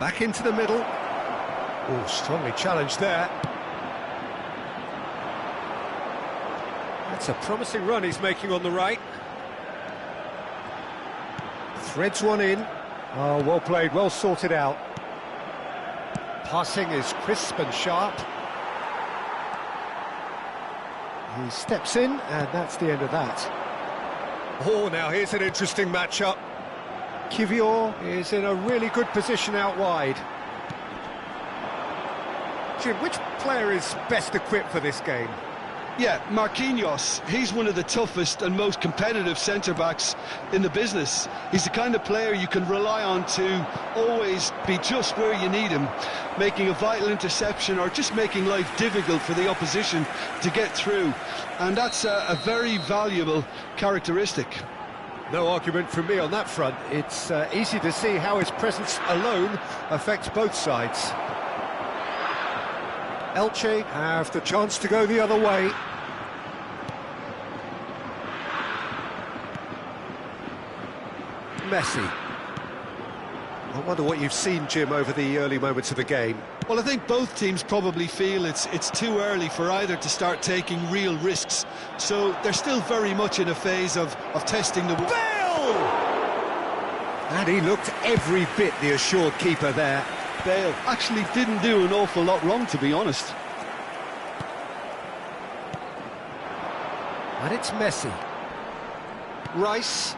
Back into the middle. Oh, strongly challenged there. That's a promising run he's making on the right. Threads one in. Oh, well played, well sorted out. Passing is crisp and sharp. He steps in, and that's the end of that. Oh, now here's an interesting matchup. Kivior is in a really good position out wide. Jim, which player is best equipped for this game? Yeah, Marquinhos. He's one of the toughest and most competitive centre-backs in the business. He's the kind of player you can rely on to always be just where you need him, making a vital interception or just making life difficult for the opposition to get through. And that's a very valuable characteristic. No argument from me on that front. It's easy to see how his presence alone affects both sides. Elche have the chance to go the other way. Messi. I wonder what you've seen, Jim, over the early moments of the game. Well, I think both teams probably feel it's too early for either to start taking real risks. So they're still very much in a phase of testing the... Bale! And he looked every bit the assured keeper there. Bale actually didn't do an awful lot wrong, to be honest. And it's Messi. Rice.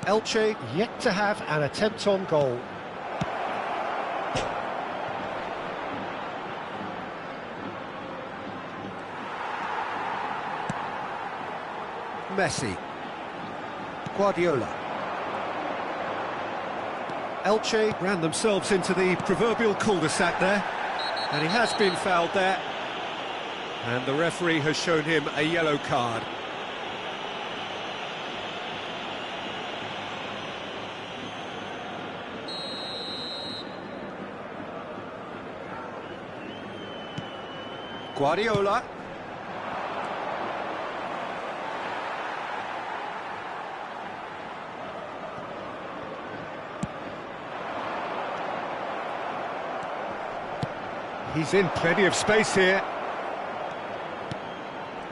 Elche yet to have an attempt on goal. Messi. Guardiola. Elche ran themselves into the proverbial cul-de-sac there, and he has been fouled there, and the referee has shown him a yellow card. Guardiola. He's in plenty of space here.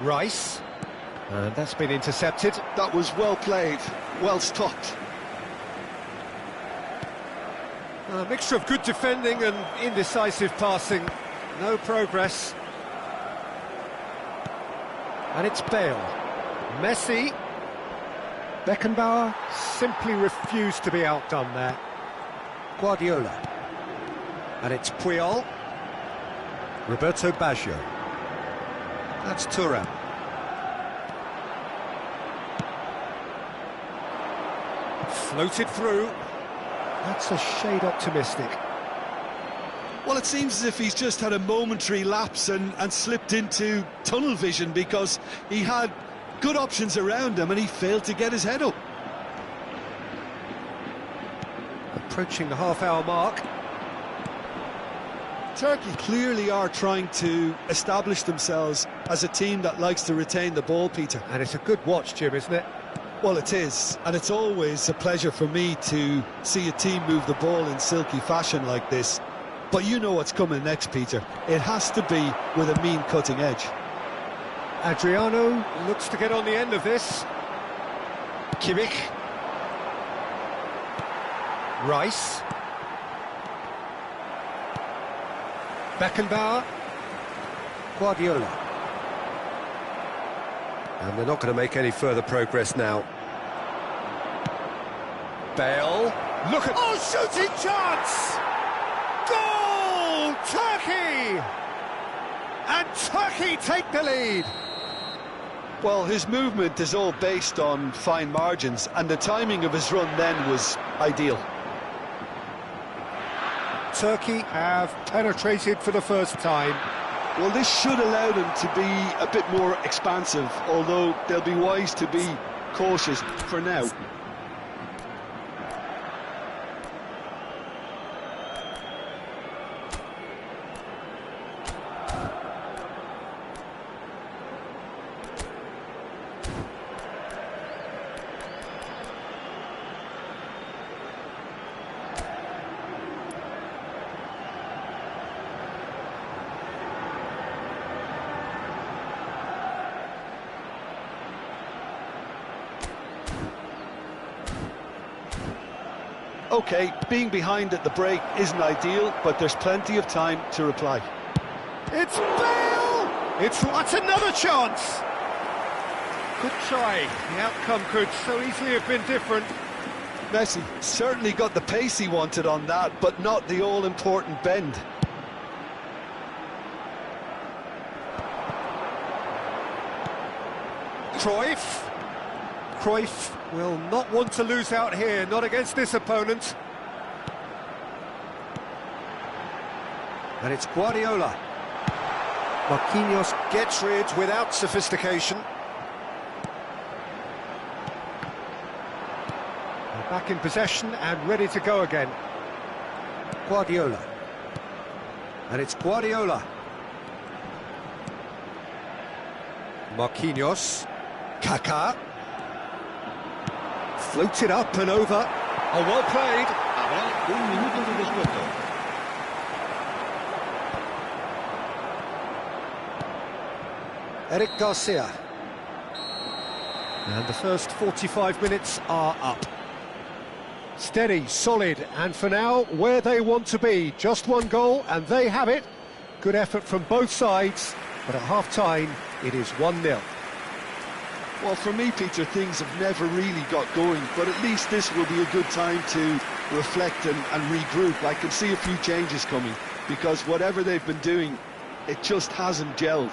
Rice. And that's been intercepted. That was well played, well stopped. A mixture of good defending and indecisive passing. No progress. And it's Bale. Messi. Beckenbauer simply refused to be outdone there. Guardiola. And it's Puyol. Roberto Baggio. That's Thuram. Floated through. That's a shade optimistic. Well, it seems as if he's just had a momentary lapse and slipped into tunnel vision, because he had good options around him and he failed to get his head up. Approaching the half-hour mark. Turkey clearly are trying to establish themselves as a team that likes to retain the ball, Peter. And it's a good watch, Jim, isn't it? Well, it is, and it's always a pleasure for me to see a team move the ball in silky fashion like this. But you know what's coming next, Peter. It has to be with a mean cutting edge. Adriano looks to get on the end of this. Kimmich. Rice. Beckenbauer. Guardiola. And they're not going to make any further progress now. Bale. Look at... Oh, shooting chance! Goal! Turkey! And Turkey take the lead. Well, his movement is all based on fine margins, and the timing of his run then was ideal. Turkey have penetrated for the first time. Well, this should allow them to be a bit more expansive, although they'll be wise to be cautious for now. OK, being behind at the break isn't ideal, but there's plenty of time to reply. It's Bale! That's another chance! Good try. The outcome could so easily have been different. Messi certainly got the pace he wanted on that, but not the all-important bend. Cruyff will not want to lose out here, not against this opponent. And it's Guardiola. Marquinhos gets rid without sophistication. They're back in possession and ready to go again. Guardiola. And it's Guardiola. Marquinhos. Kaká. Floated up and over. Oh, well played. Habrá un minuto de descuento. Eric Garcia. And the first 45 minutes are up. Steady, solid, and for now, where they want to be. Just one goal, and they have it. Good effort from both sides, but at half-time, it is 1-0. Well, for me, Peter, things have never really got going, but at least this will be a good time to reflect and regroup. I can see a few changes coming, because whatever they've been doing, it just hasn't gelled.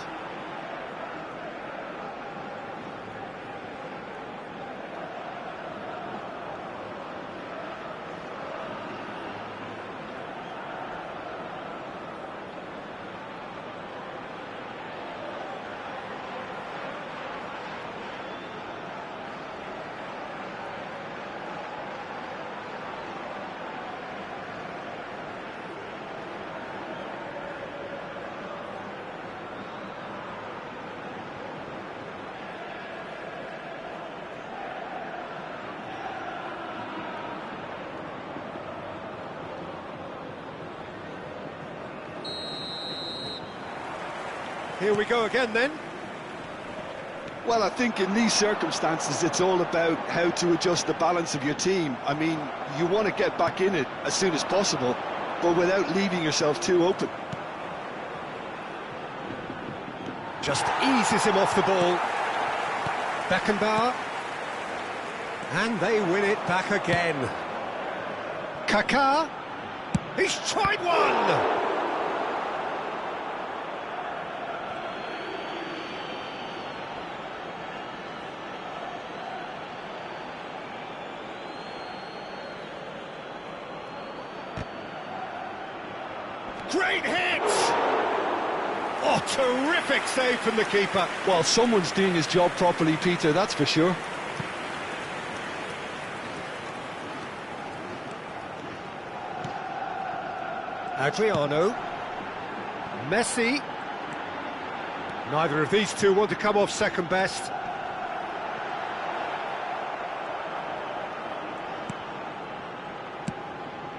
Here we go again then. Well, I think in these circumstances it's all about how to adjust the balance of your team. I mean, you want to get back in it as soon as possible, but without leaving yourself too open. Just eases him off the ball. Beckenbauer. And they win it back again. Kaká. He's tried one! Great hit! Oh, terrific save from the keeper. Well, someone's doing his job properly, Peter, that's for sure. Adriano. Messi. Neither of these two want to come off second best.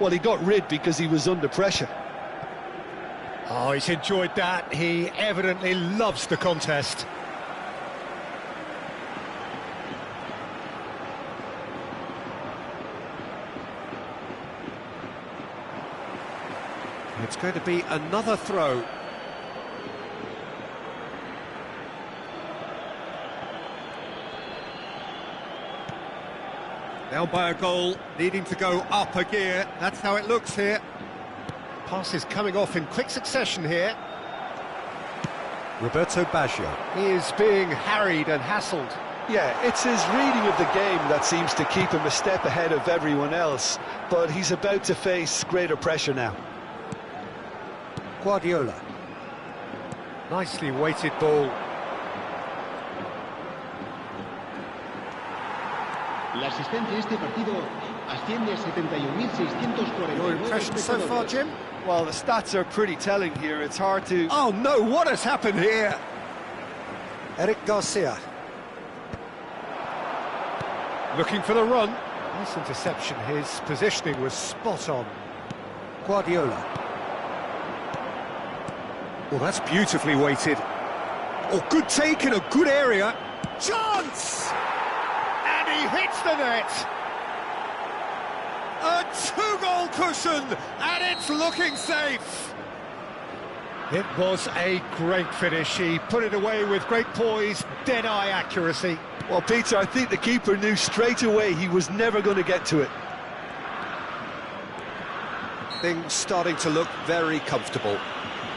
Well, he got rid because he was under pressure. Oh, he's enjoyed that. He evidently loves the contest. It's going to be another throw. Down by a goal, needing to go up a gear. That's how it looks here. Passes coming off in quick succession here. Roberto Baggio. He is being harried and hassled. Yeah, it's his reading of the game that seems to keep him a step ahead of everyone else, but he's about to face greater pressure now. Guardiola. Nicely weighted ball. La asistencia a este partido asciende a 71.649. Your impression so far, Jim? Well, the stats are pretty telling here. It's hard to... Oh no, what has happened here? Eric Garcia. Looking for the run. Nice interception. His positioning was spot on. Guardiola. Well, that's beautifully weighted. Oh, good take in a good area. Chance! And he hits the net. A A two-goal cushion, and it's looking safe. It was a great finish. He put it away with great poise, dead-eye accuracy. Well, Peter, I think the keeper knew straight away he was never going to get to it. Things starting to look very comfortable.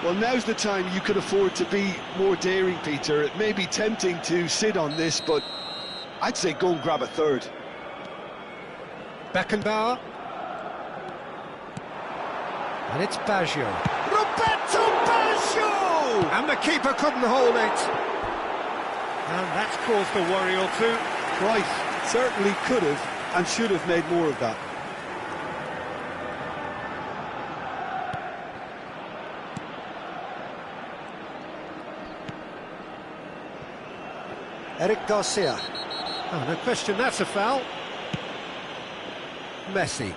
Well, now's the time you could afford to be more daring, Peter. It may be tempting to sit on this, but I'd say go and grab a third. Beckenbauer. And it's Baggio. Roberto Baggio! And the keeper couldn't hold it. And that's caused a worry or two. Right, certainly could have and should have made more of that. Eric Garcia. Oh, no question, that's a foul. Messi.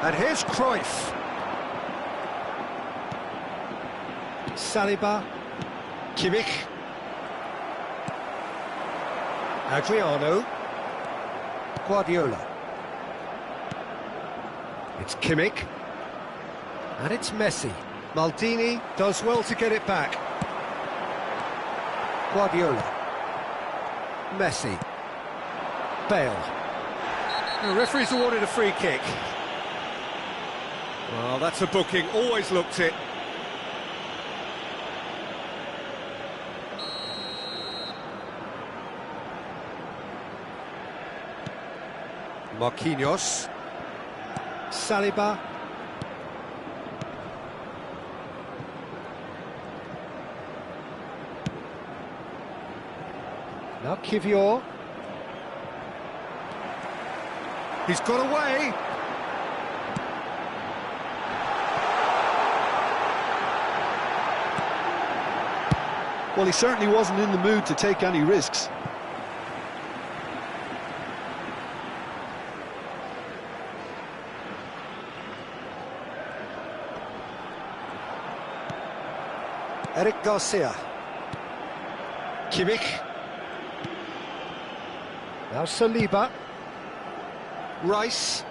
And here's Cruyff. Saliba. Kimmich. Adriano. Guardiola. It's Kimmich. And it's Messi. Maldini does well to get it back. Guardiola. Messi. Bale. The referee's awarded a free kick. Well, that's a booking, always looked it. Marquinhos. Saliba. Now Kivior. He's got away. Well, he certainly wasn't in the mood to take any risks. Eric Garcia. Kimmich. Now Saliba. Rice.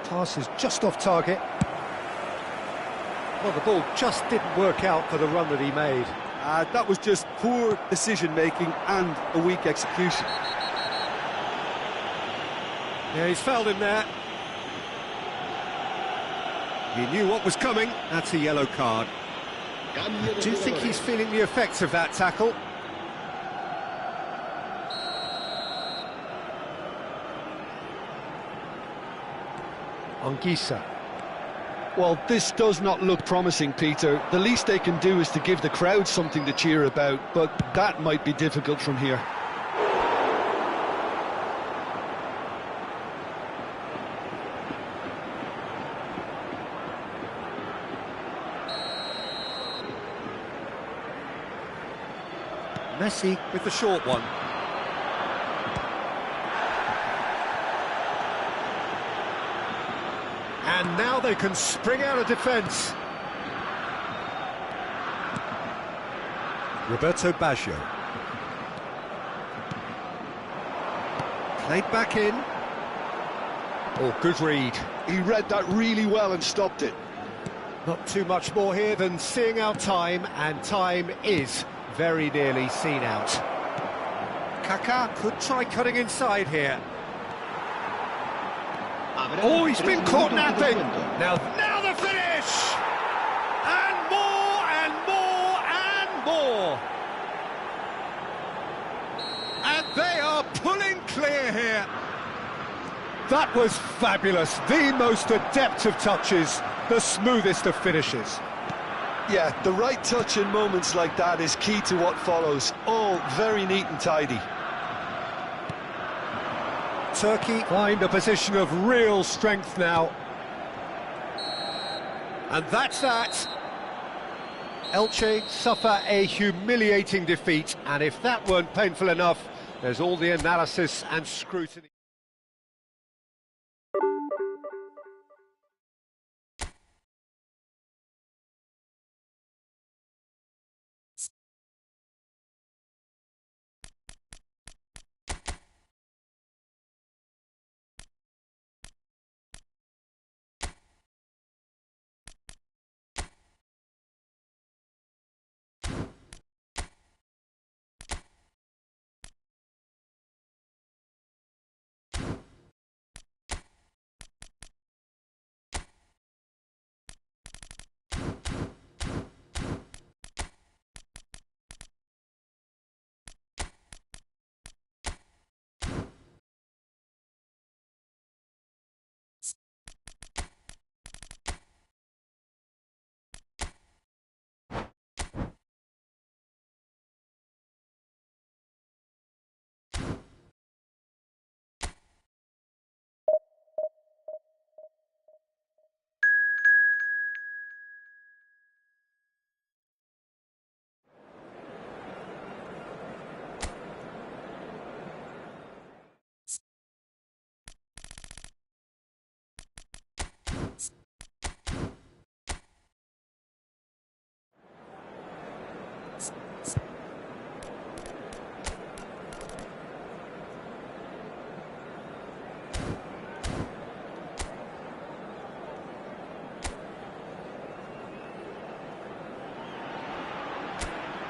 Pass is just off target. Well, the ball just didn't work out for the run that he made. That was just poor decision-making and a weak execution. Yeah, he's fouled him there. He knew what was coming. That's a yellow card. Do you think he's feeling the effects of that tackle? Anguissa. Well, this does not look promising, Peter. The least they can do is to give the crowd something to cheer about, but that might be difficult from here. Messi with the short one. And now they can spring out of defence. Roberto Baggio. Played back in. Oh, good read. He read that really well and stopped it. Not too much more here than seeing out time, and time is very nearly seen out. Kaká could try cutting inside here. Oh, he's been caught napping. Now the finish! And more, and more, and more! And they are pulling clear here. That was fabulous. The most adept of touches, the smoothest of finishes. Yeah, the right touch in moments like that is key to what follows. All very neat and tidy. Turkey find a position of real strength now. And that's that. Elche suffer a humiliating defeat, and if that weren't painful enough, there's all the analysis and scrutiny.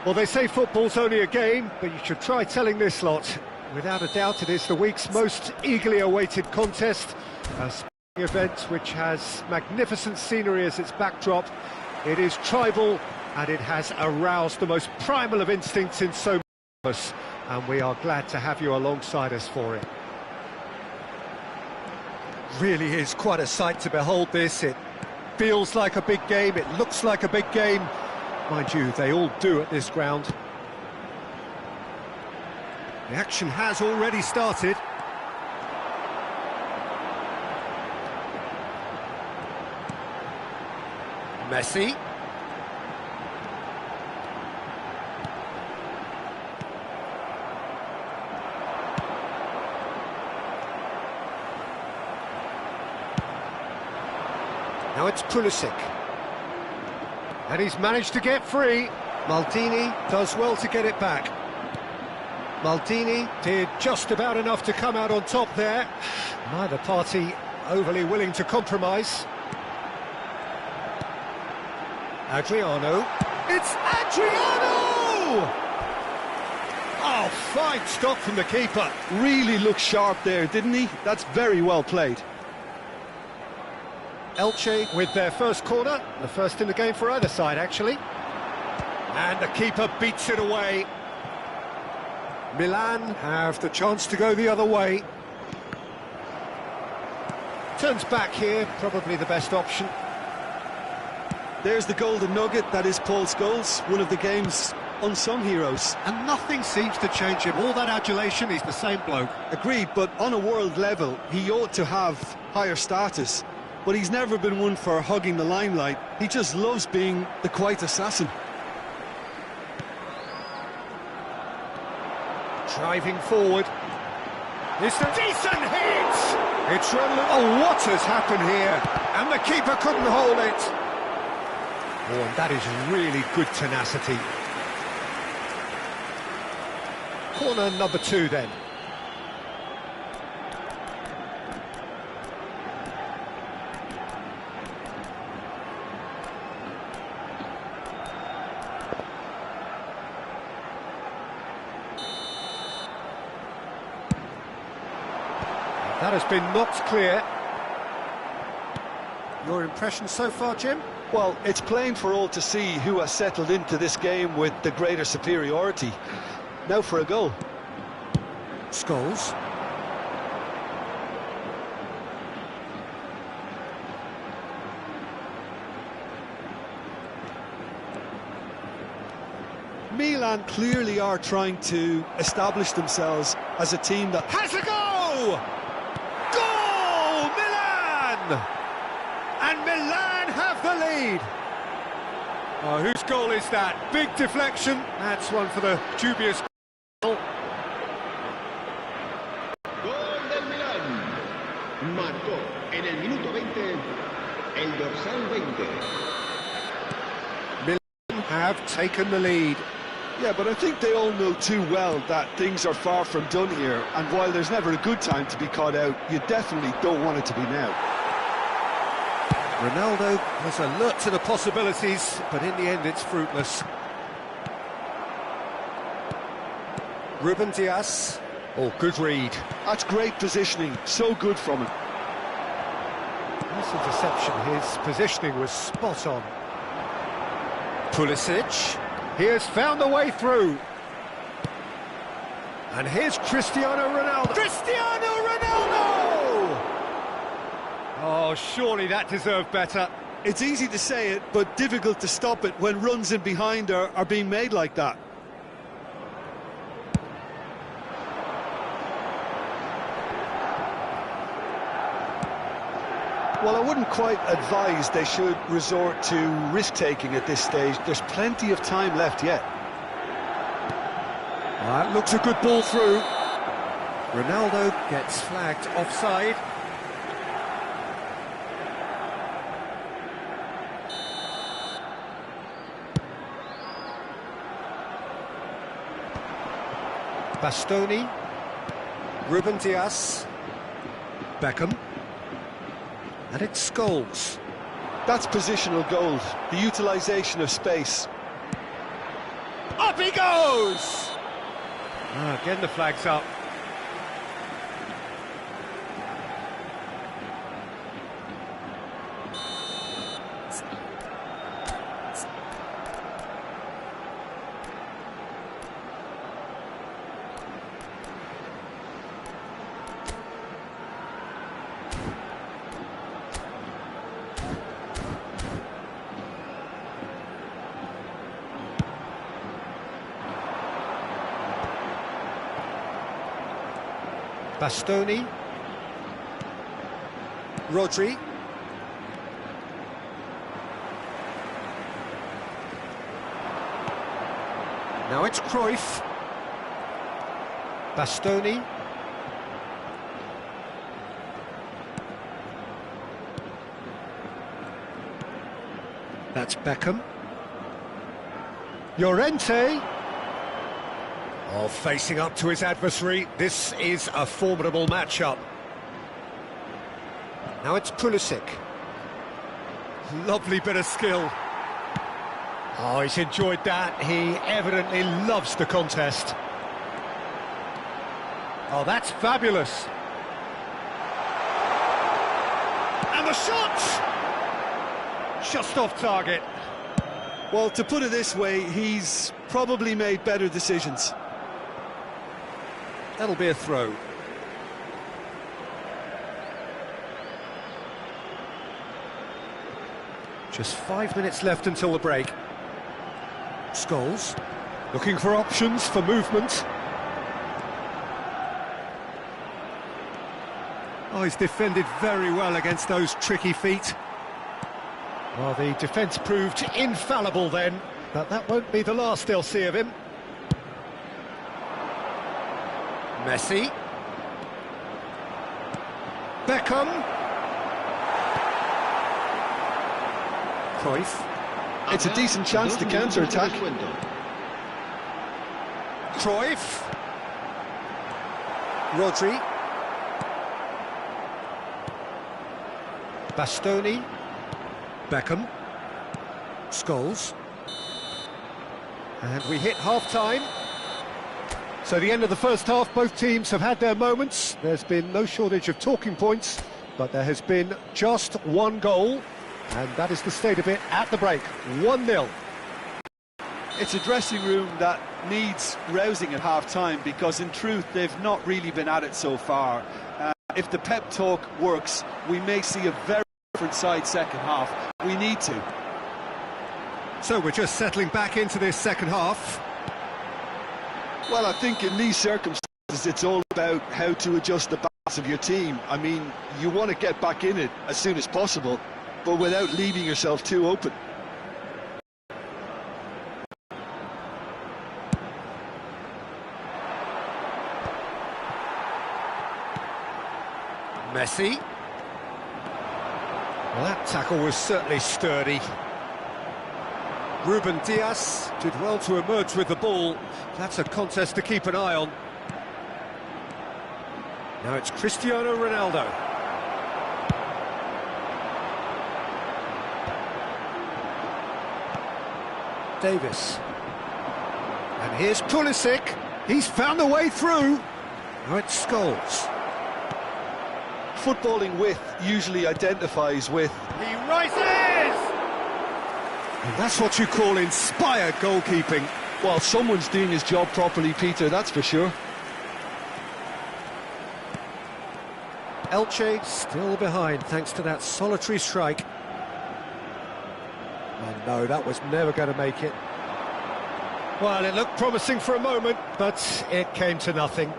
Well, they say football's only a game, but you should try telling this lot. Without a doubt, it is the week's most eagerly awaited contest. A sporting event which has magnificent scenery as its backdrop. It is tribal, and it has aroused the most primal of instincts in so many of us. And we are glad to have you alongside us for it. Really is quite a sight to behold this. It feels like a big game, it looks like a big game. Mind you, they all do at this ground. The action has already started. Messi. Now it's Pulisic. And he's managed to get free. Maldini does well to get it back. Maldini did just about enough to come out on top there. Neither party overly willing to compromise. Adriano. It's Adriano! Oh, fine stop from the keeper. Really looked sharp there, didn't he? That's very well played. Elche with their first corner, the first in the game for either side, actually. And the keeper beats it away. Milan have the chance to go the other way. Turns back here, probably the best option. There's the golden nugget, that is Paul Scholes, one of the game's unsung heroes. And nothing seems to change him. All that adulation, he's the same bloke. Agreed, but on a world level, he ought to have higher status. But he's never been one for hugging the limelight. He just loves being the quiet assassin. Driving forward. It's a decent hit! It's run... Oh, what has happened here? And the keeper couldn't hold it. Oh, and that is really good tenacity. Corner number 2 then. That has been knocked clear. Your impression so far, Jim? Well, it's plain for all to see who has settled into this game with the greater superiority. Now for a goal. Scholes. Milan clearly are trying to establish themselves as a team that Has a go! Goal! Milan! And Milan have the lead. Oh, whose goal is that? Big deflection. That's one for the dubious goal. Gol del Milán. Marcó en el minuto 20 el dorsal 20. Milan have taken the lead. Yeah, but I think they all know too well that things are far from done here, and while there's never a good time to be caught out, you definitely don't want it to be now. Ronaldo was alert to the possibilities, but in the end it's fruitless. Ruben Dias. Oh, good read. That's great positioning, so good from him. Nice interception, his positioning was spot on. Pulisic. He has found a way through. And here's Cristiano Ronaldo. Cristiano Ronaldo! Oh, surely that deserved better. It's easy to say it, but difficult to stop it when runs in behind are being made like that. Well, I wouldn't quite advise they should resort to risk-taking at this stage. There's plenty of time left yet. That looks a good ball through. Ronaldo gets flagged offside. Bastoni. Ruben Dias. Beckham. And it's Scholes. That's positional gold, the utilisation of space. Up he goes! Again the flag's up. Bastoni, Rodri, now it's Cruyff, Bastoni, that's Beckham, Llorente. Oh, facing up to his adversary, this is a formidable matchup. Now it's Pulisic. Lovely bit of skill. Oh, he's enjoyed that. He evidently loves the contest. Oh, that's fabulous. And the shot! Just off target. Well, to put it this way, he's probably made better decisions. That'll be a throw. Just 5 minutes left until the break. Scholes looking for options for movement. Oh, he's defended very well against those tricky feet. Well, the defence proved infallible then, but that won't be the last they'll see of him. Messi. Beckham. Cruyff. It's a decent chance to counter-attack. Cruyff. Rodri. Bastoni. Beckham. Scholes. And we hit half-time. So the end of the first half, both teams have had their moments. There's been no shortage of talking points, but there has been just one goal, and that is the state of it at the break, 1-0. It's a dressing room that needs rousing at half-time, because in truth they've not really been at it so far. If the pep talk works, we may see a very different side second half. We need to. So we're just settling back into this second half. Well, I think in these circumstances it's all about how to adjust the balance of your team. I mean, you want to get back in it as soon as possible, but without leaving yourself too open. Messi. Well, that tackle was certainly sturdy. Ruben Dias did well to emerge with the ball. That's a contest to keep an eye on. Now it's Cristiano Ronaldo. Davis. And here's Pulisic. He's found a way through. Now it's Scholes. Footballing width usually identifies with... He rises! And that's what you call inspired goalkeeping. Well, someone's doing his job properly, Peter, that's for sure. Elche still behind thanks to that solitary strike. Oh no, that was never going to make it. Well, it looked promising for a moment, but it came to nothing.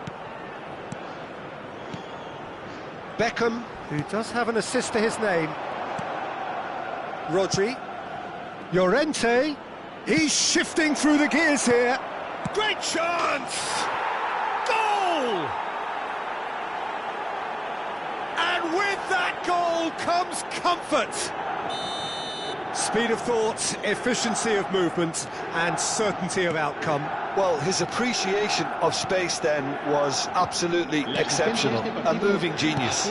Beckham, who does have an assist to his name. Rodri. Llorente. He's shifting through the gears here. Great chance! Goal! And with that goal comes comfort. Speed of thought, efficiency of movement, and certainty of outcome. Well, his appreciation of space then was absolutely exceptional. A moving genius.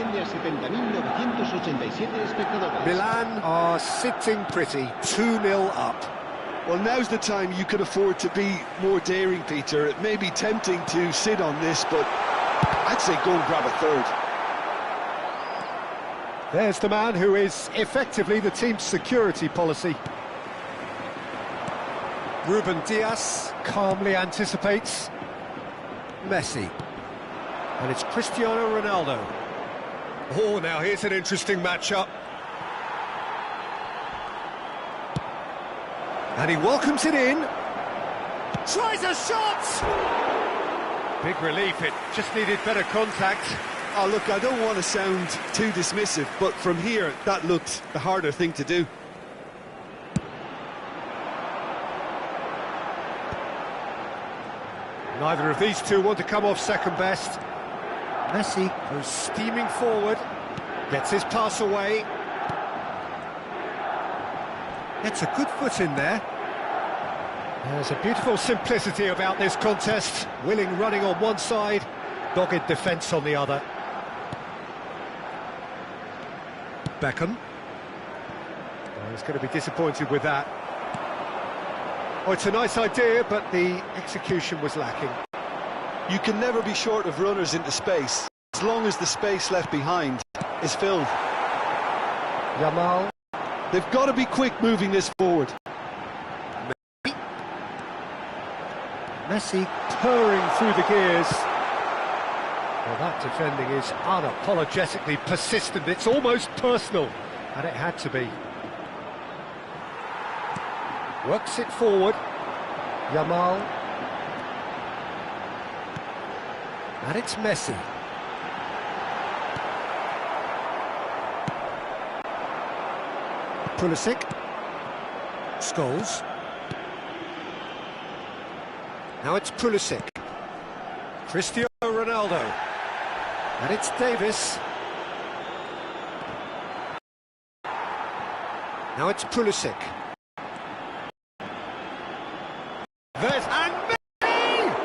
Milan are sitting pretty, 2-0 up. Well, now's the time you could afford to be more daring, Peter. It may be tempting to sit on this, but I'd say go and grab a third. There's the man who is effectively the team's security policy. Ruben Dias calmly anticipates. Messi. And it's Cristiano Ronaldo. Oh, now here's an interesting matchup. And he welcomes it in. Tries a shot! Big relief, it just needed better contact. Oh, look, I don't want to sound too dismissive, but from here, that looked the harder thing to do. Neither of these two want to come off second best. Messi goes steaming forward, gets his pass away. Gets a good foot in there. There's a beautiful simplicity about this contest. Willing running on one side, dogged defence on the other. Beckham. Oh, he's going to be disappointed with that. Oh, it's a nice idea, but the execution was lacking. You can never be short of runners into space, as long as the space left behind is filled. Yamal. They've got to be quick moving this forward. Messi purring through the gears. Well, that defending is unapologetically persistent. It's almost personal, and it had to be. Works it forward. Yamal. And it's Messi. Pulisic. Scholes. Now it's Pulisic. Cristiano Ronaldo. And it's Davis. Now it's Pulisic. There's and Messi!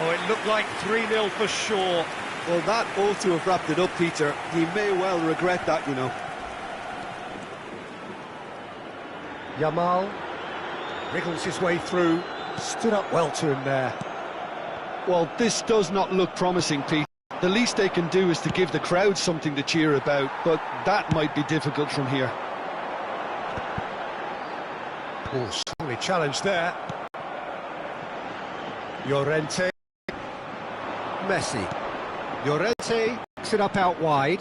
Oh, it looked like 3-0 for sure. Well, that ought to have wrapped it up, Peter. He may well regret that, you know. Yamal wriggles his way through, stood up well to him there. Well, this does not look promising, Pete. The least they can do is to give the crowd something to cheer about, but that might be difficult from here. Oh, strongly challenged there. Llorente. Messi. Llorente picks it up out wide.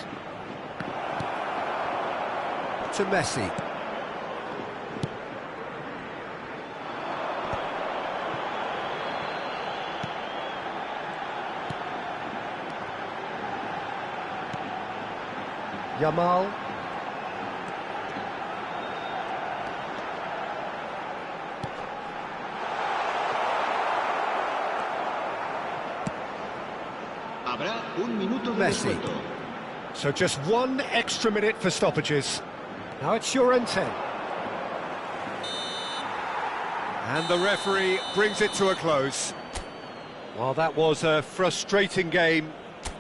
To Messi. Yamal. Habrá un minuto de Messi. descuento. So just one extra minute for stoppages. Now it's Llorente. And the referee brings it to a close. Well, that was a frustrating game.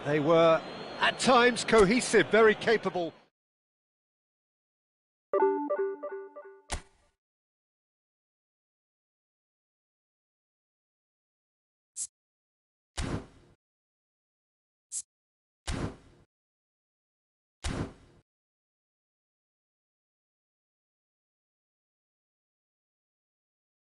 They were, at times, cohesive, very capable.